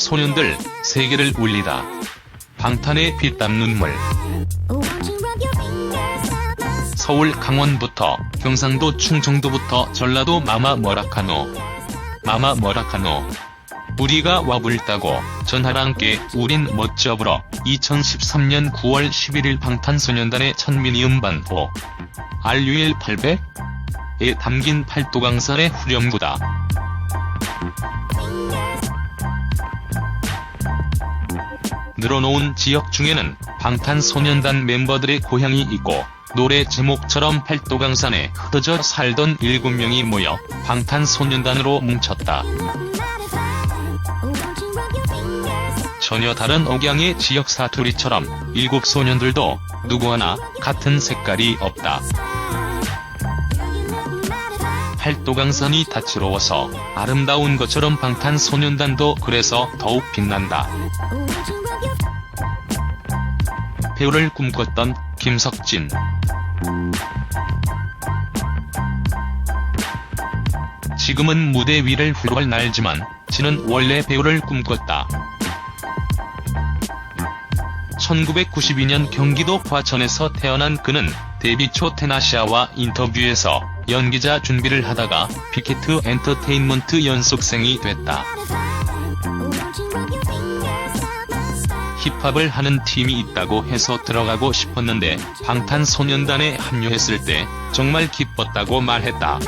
소년들 세계를 울리다. 방탄의 피땀 눈물. 서울 강원부터 경상도 충청도부터 전라도 마마 뭐라카노. 마마 뭐라카노. 우리가 와불다고 전하랑께 우린 멋져불어. 2013년 9월 11일 방탄소년단의 첫 미니 음반호 RUL 800에 담긴 팔도강산의 후렴구다. 늘어놓은 지역 중에는 방탄소년단 멤버들의 고향이 있고 노래 제목처럼 팔도강산에 흩어져 살던 7명이 모여 방탄소년단으로 뭉쳤다. 전혀 다른 억양의 지역 사투리처럼 7소년들도 누구 하나 같은 색깔이 없다. 팔도강산이 다채로워서 아름다운 것처럼 방탄소년단도 그래서 더욱 빛난다. 배우를 꿈꿨던 김석진. 지금은 무대 위를 훌훌 날지만 진은 원래 배우를 꿈꿨다. 1992년 경기도 과천에서 태어난 그는 데뷔 초 테나시아와 인터뷰에서 연기자 준비를 하다가 빅히트 엔터테인먼트 연습생이 됐다. 힙합을 하는 팀이 있다고 해서 들어가고 싶었는데 방탄소년단에 합류했을 때 정말 기뻤다고 말했다.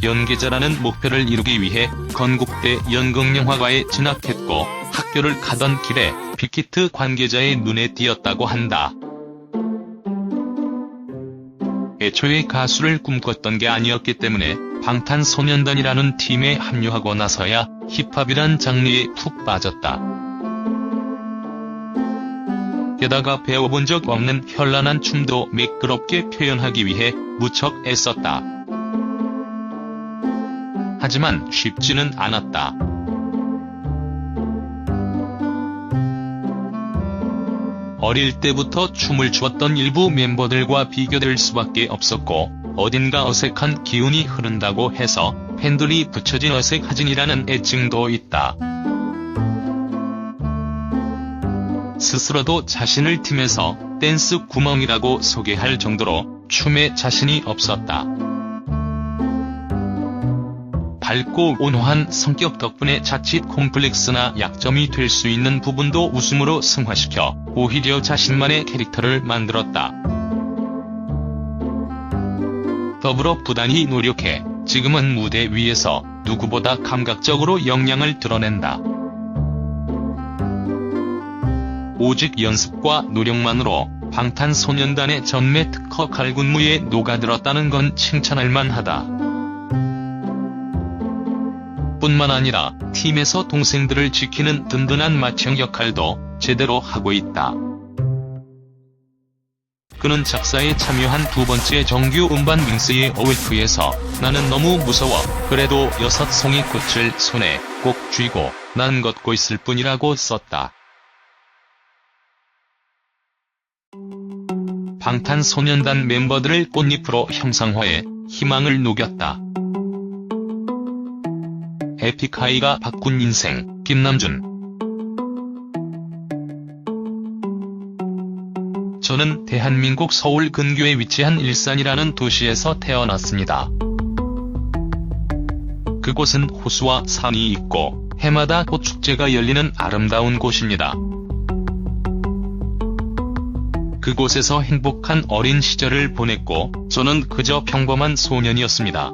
연기자라는 목표를 이루기 위해 건국대 연극영화과에 진학했고 학교를 가던 길에 빅히트 관계자의 눈에 띄었다고 한다. 애초에 가수를 꿈꿨던 게 아니었기 때문에 방탄소년단이라는 팀에 합류하고 나서야 힙합이란 장르에 푹 빠졌다. 게다가 배워본 적 없는 현란한 춤도 매끄럽게 표현하기 위해 무척 애썼다. 하지만 쉽지는 않았다. 어릴 때부터 춤을 추었던 일부 멤버들과 비교될 수밖에 없었고 어딘가 어색한 기운이 흐른다고 해서 팬들이 붙여진 어색하진이라는 애칭도 있다. 스스로도 자신을 팀에서 댄스 구멍이라고 소개할 정도로 춤에 자신이 없었다. 밝고 온화한 성격 덕분에 자칫 콤플렉스나 약점이 될 수 있는 부분도 웃음으로 승화시켜 오히려 자신만의 캐릭터를 만들었다. 더불어 부단히 노력해 지금은 무대 위에서 누구보다 감각적으로 역량을 드러낸다. 오직 연습과 노력만으로 방탄소년단의 전매 특허 갈군무에 녹아들었다는 건 칭찬할 만하다. 뿐만 아니라 팀에서 동생들을 지키는 든든한 맏형 역할도 제대로 하고 있다. 그는 작사에 참여한 두 번째 정규 음반 윙스의 OF에서 나는 너무 무서워 그래도 6송이 꽃을 손에 꼭 쥐고 난 걷고 있을 뿐이라고 썼다. 방탄소년단 멤버들을 꽃잎으로 형상화해 희망을 녹였다. 에픽하이가 바꾼 인생, 김남준. 저는 대한민국 서울 근교에 위치한 일산이라는 도시에서 태어났습니다. 그곳은 호수와 산이 있고 해마다 꽃축제가 열리는 아름다운 곳입니다. 그곳에서 행복한 어린 시절을 보냈고 저는 그저 평범한 소년이었습니다.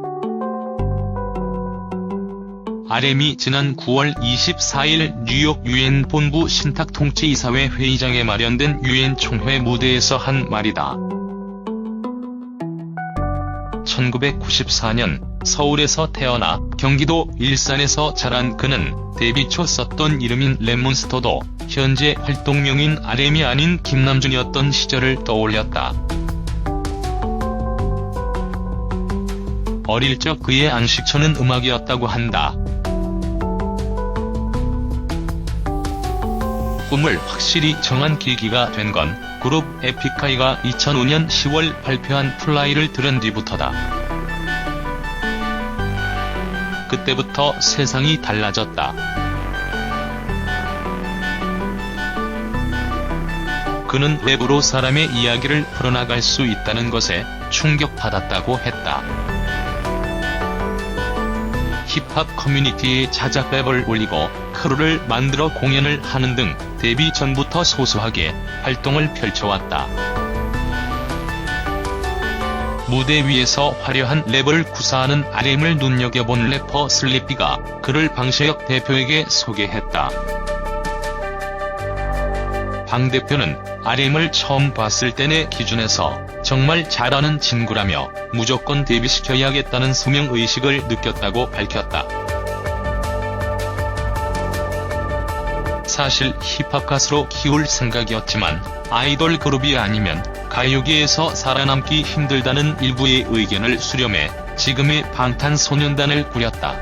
RM이 지난 9월 24일 뉴욕 UN 본부 신탁통치이사회 회의장에 마련된 UN 총회 무대에서 한 말이다. 1994년 서울에서 태어나 경기도 일산에서 자란 그는 데뷔 초 썼던 이름인 랩몬스터도 현재 활동명인 RM이 아닌 김남준이었던 시절을 떠올렸다. 어릴 적 그의 안식처는 음악이었다고 한다. 꿈을 확실히 정한 계기가 된 건 그룹 에픽하이가 2005년 10월 발표한 플라이를 들은 뒤부터다. 그때부터 세상이 달라졌다. 그는 랩으로 사람의 이야기를 풀어나갈 수 있다는 것에 충격받았다고 했다. 힙합 커뮤니티에 자작 랩을 올리고 크루를 만들어 공연을 하는 등 데뷔 전부터 소소하게 활동을 펼쳐왔다. 무대 위에서 화려한 랩을 구사하는 RM을 눈여겨본 래퍼 슬리피가 그를 방시혁 대표에게 소개했다. 방 대표는 RM을 처음 봤을 때의 기준에서 정말 잘하는 친구라며 무조건 데뷔시켜야겠다는 소명의식을 느꼈다고 밝혔다. 사실 힙합 가수로 키울 생각이었지만 아이돌 그룹이 아니면 가요계에서 살아남기 힘들다는 일부의 의견을 수렴해 지금의 방탄소년단을 꾸렸다.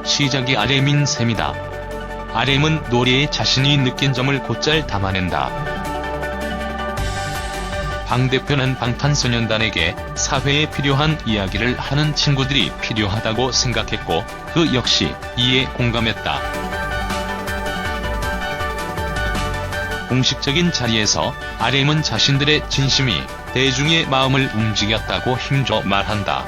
시작이 RM인 셈이다. RM은 노래에 자신이 느낀 점을 곧잘 담아낸다. 방 대표는 방탄소년단에게 사회에 필요한 이야기를 하는 친구들이 필요하다고 생각했고 그 역시 이에 공감했다. 공식적인 자리에서 RM은 자신들의 진심이 대중의 마음을 움직였다고 힘줘 말한다.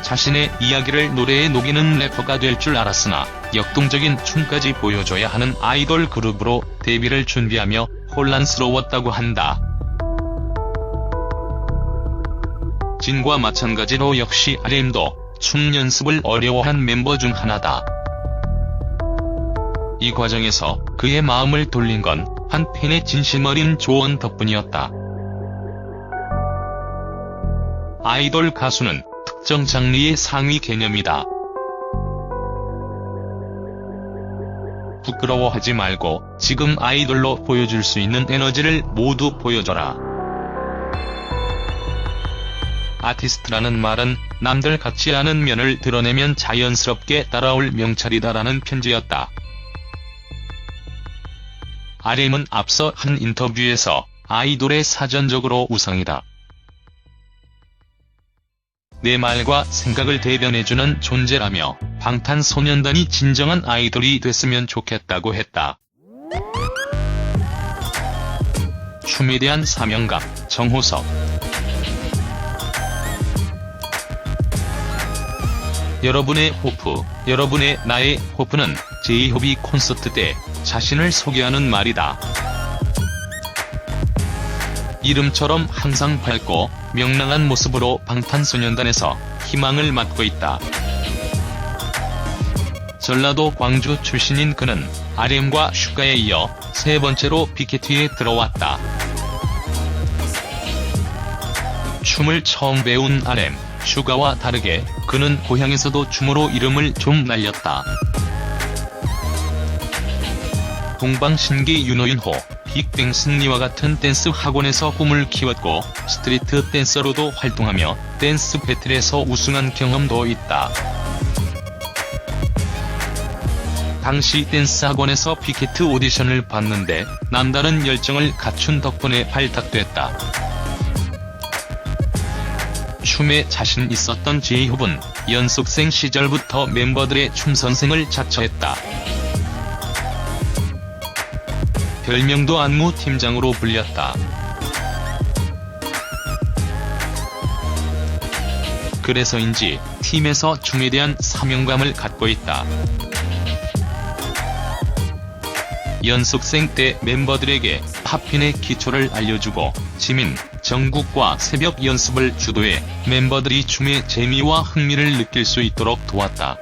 자신의 이야기를 노래에 녹이는 래퍼가 될 줄 알았으나 역동적인 춤까지 보여줘야 하는 아이돌 그룹으로 데뷔를 준비하며 혼란스러웠다고 한다. 진과 마찬가지로 역시 RM도 춤 연습을 어려워한 멤버 중 하나다. 이 과정에서 그의 마음을 돌린 건 한 팬의 진심 어린 조언 덕분이었다. 아이돌 가수는 특정 장르의 상위 개념이다. 부끄러워하지 말고 지금 아이돌로 보여줄 수 있는 에너지를 모두 보여줘라. 아티스트라는 말은 남들 같지 않은 면을 드러내면 자연스럽게 따라올 명찰이다라는 편지였다. RM은 앞서 한 인터뷰에서 아이돌의 사전적으로 우상이다. 내 말과 생각을 대변해주는 존재라며 방탄소년단이 진정한 아이돌이 됐으면 좋겠다고 했다. 춤에 대한 사명감, 정호석. 여러분의 호프, 여러분의 나의 호프는 제이홉이 콘서트 때 자신을 소개하는 말이다. 이름처럼 항상 밝고 명랑한 모습으로 방탄소년단에서 희망을 맡고 있다. 전라도 광주 출신인 그는 RM과 슈가에 이어 세 번째로 빅히트에 들어왔다. 춤을 처음 배운 RM, 슈가와 다르게 그는 고향에서도 춤으로 이름을 좀 날렸다. 동방신기 윤호윤호, 빅뱅 승리와 같은 댄스 학원에서 꿈을 키웠고 스트리트 댄서로도 활동하며 댄스 배틀에서 우승한 경험도 있다. 당시 댄스 학원에서 빅히트 오디션을 봤는데 남다른 열정을 갖춘 덕분에 발탁됐다. 춤에 자신 있었던 제이홉은 연습생 시절부터 멤버들의 춤 선생을 자처했다. 별명도 안무 팀장으로 불렸다. 그래서인지 팀에서 춤에 대한 사명감을 갖고 있다. 연습생 때 멤버들에게 팝핀의 기초를 알려주고 지민, 정국과 새벽 연습을 주도해 멤버들이 춤의 재미와 흥미를 느낄 수 있도록 도왔다.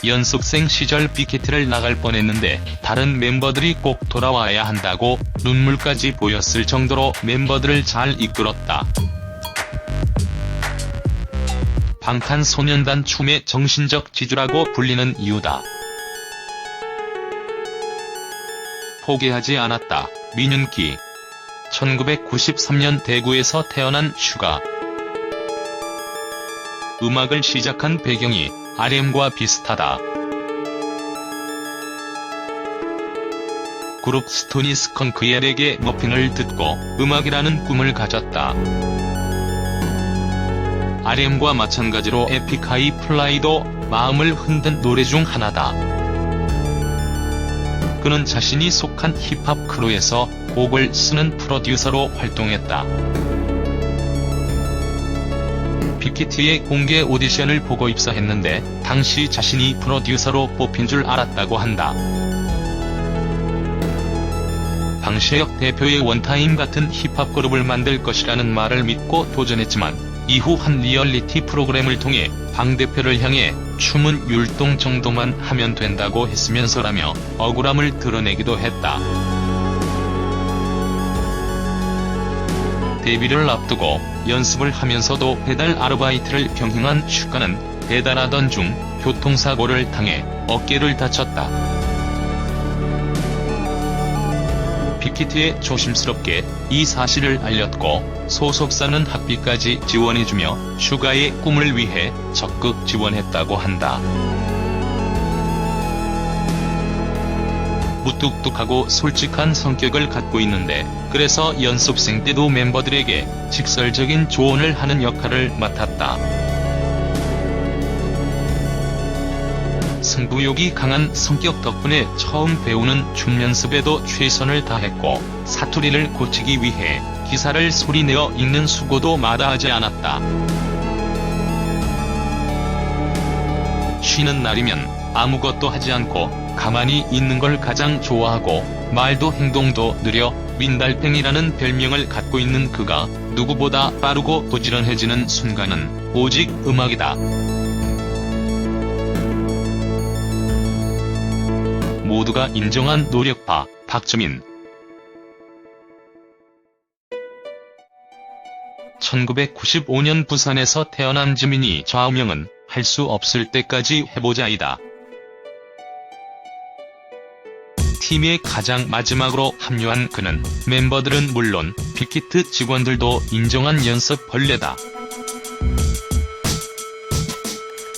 연습생 시절 빅히트를 나갈 뻔했는데 다른 멤버들이 꼭 돌아와야 한다고 눈물까지 보였을 정도로 멤버들을 잘 이끌었다. 방탄소년단 춤의 정신적 지주라고 불리는 이유다. 포기하지 않았다. 민윤기. 1993년 대구에서 태어난 슈가. 음악을 시작한 배경이 RM과 비슷하다. 그룹 스토니 스컹크의 레게 머핀을 듣고 음악이라는 꿈을 가졌다. RM과 마찬가지로 에픽하이 플라이도 마음을 흔든 노래 중 하나다. 그는 자신이 속한 힙합 크루에서 곡을 쓰는 프로듀서로 활동했다. 빅히트의 공개 오디션을 보고 입사했는데 당시 자신이 프로듀서로 뽑힌 줄 알았다고 한다. 방시혁 대표의 원타임 같은 힙합 그룹을 만들 것이라는 말을 믿고 도전했지만 이후 한 리얼리티 프로그램을 통해 방 대표를 향해 춤은 율동 정도만 하면 된다고 했으면서라며 억울함을 드러내기도 했다. 데뷔를 앞두고 연습을 하면서도 배달 아르바이트를 병행한 슈가는 배달하던 중 교통사고를 당해 어깨를 다쳤다. 빅히트에 조심스럽게 이 사실을 알렸고 소속사는 학비까지 지원해주며 슈가의 꿈을 위해 적극 지원했다고 한다. 무뚝뚝하고 솔직한 성격을 갖고 있는데 그래서 연습생 때도 멤버들에게 직설적인 조언을 하는 역할을 맡았다. 승부욕이 강한 성격 덕분에 처음 배우는 춤 연습에도 최선을 다했고 사투리를 고치기 위해 기사를 소리내어 읽는 수고도 마다하지 않았다. 쉬는 날이면 아무것도 하지 않고 가만히 있는 걸 가장 좋아하고 말도 행동도 느려 민달팽이라는 별명을 갖고 있는 그가 누구보다 빠르고 부지런해지는 순간은 오직 음악이다. 모두가 인정한 노력파 박주민. 1995년 부산에서 태어난 지민이 좌우명은 할 수 없을 때까지 해보자이다. 팀의 가장 마지막으로 합류한 그는 멤버들은 물론 빅히트 직원들도 인정한 연습벌레다.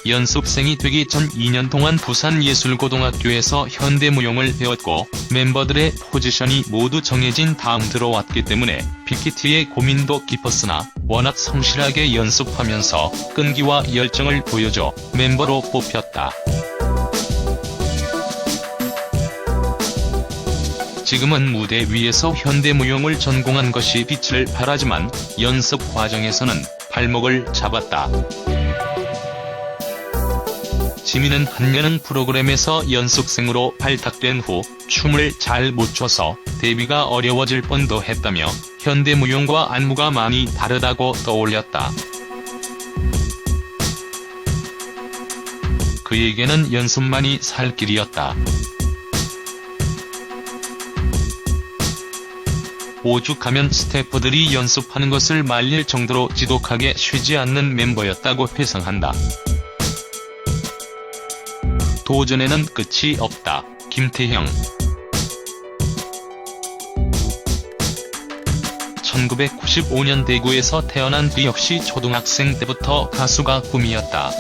연습생이 되기 전 2년 동안 부산예술고등학교에서 현대무용을 배웠고 멤버들의 포지션이 모두 정해진 다음 들어왔기 때문에 빅히트의 고민도 깊었으나 워낙 성실하게 연습하면서 끈기와 열정을 보여줘 멤버로 뽑혔다. 지금은 무대 위에서 현대무용을 전공한 것이 빛을 발하지만 연습 과정에서는 발목을 잡았다. 지민은 한 예능 프로그램에서 연습생으로 발탁된 후 춤을 잘 못 춰서 데뷔가 어려워질 뻔도 했다며 현대무용과 안무가 많이 다르다고 떠올렸다. 그에게는 연습만이 살 길이었다. 오죽하면 스태프들이 연습하는 것을 말릴 정도로 지독하게 쉬지 않는 멤버였다고 회상한다. 도전에는 끝이 없다. 김태형. 1995년 대구에서 태어난 뒤 역시 초등학생 때부터 가수가 꿈이었다.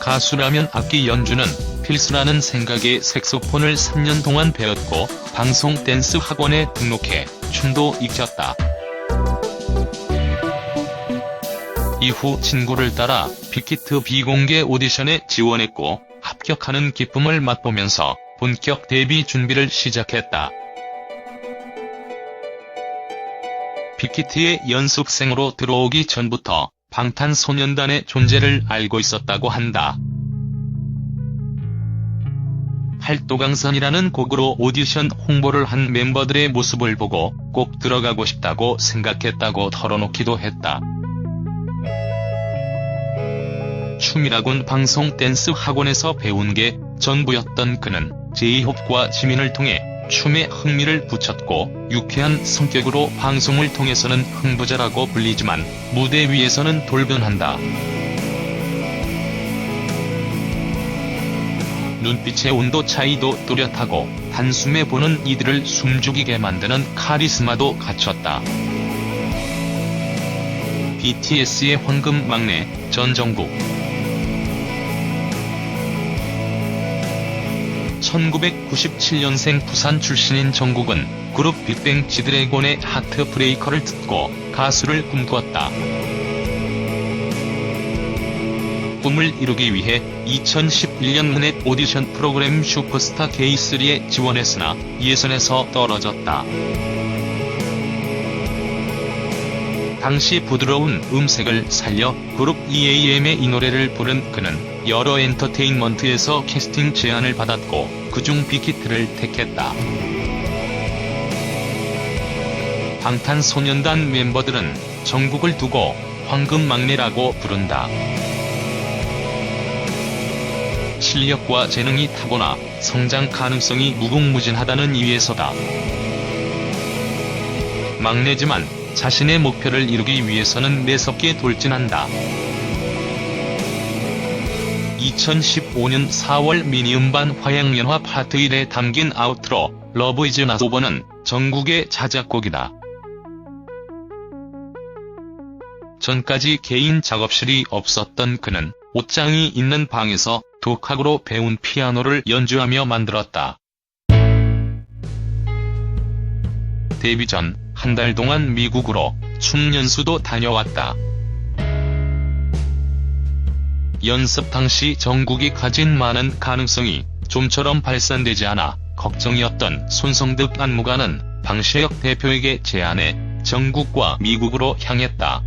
가수라면 악기 연주는 필수라는 생각에 색소폰을 3년 동안 배웠고 방송 댄스 학원에 등록해 춤도 익혔다. 이후 친구를 따라 빅히트 비공개 오디션에 지원했고 합격하는 기쁨을 맛보면서 본격 데뷔 준비를 시작했다. 빅히트의 연습생으로 들어오기 전부터 방탄소년단의 존재를 알고 있었다고 한다. 활도강산이라는 곡으로 오디션 홍보를 한 멤버들의 모습을 보고 꼭 들어가고 싶다고 생각했다고 털어놓기도 했다. 춤이라곤 방송 댄스 학원에서 배운 게 전부였던 그는 제이홉과 지민을 통해 춤에 흥미를 붙였고 유쾌한 성격으로 방송을 통해서는 흥부자라고 불리지만 무대 위에서는 돌변한다. 눈빛의 온도 차이도 뚜렷하고 단숨에 보는 이들을 숨죽이게 만드는 카리스마도 갖췄다. BTS의 황금 막내 전정국. 1997년생 부산 출신인 정국은 그룹 빅뱅 지드래곤의 하트브레이커를 듣고 가수를 꿈꾸었다. 꿈을 이루기 위해 2011년 넷 오디션 프로그램 슈퍼스타 K3에 지원했으나 예선에서 떨어졌다. 당시 부드러운 음색을 살려 그룹 EAM의 이 노래를 부른 그는 여러 엔터테인먼트에서 캐스팅 제안을 받았고 그중 빅히트를 택했다. 방탄소년단 멤버들은 정국을 두고 황금막내라고 부른다. 실력과 재능이 타고나 성장 가능성이 무궁무진하다는 이유에서다. 막내지만 자신의 목표를 이루기 위해서는 매섭게 돌진한다. 2015년 4월 미니음반 화양연화 파트 1에 담긴 아우트로 러브 이즈 낫 오버는 정국의 자작곡이다. 전까지 개인 작업실이 없었던 그는 옷장이 있는 방에서 독학으로 배운 피아노를 연주하며 만들었다. 데뷔 전 한 달 동안 미국으로 춤 연수도 다녀왔다. 연습 당시 정국이 가진 많은 가능성이 좀처럼 발산되지 않아 걱정이었던 손성득 안무가는 방시혁 대표에게 제안해 정국과 미국으로 향했다.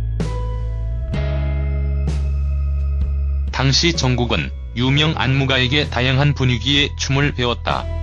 당시 정국은 유명 안무가에게 다양한 분위기의 춤을 배웠다.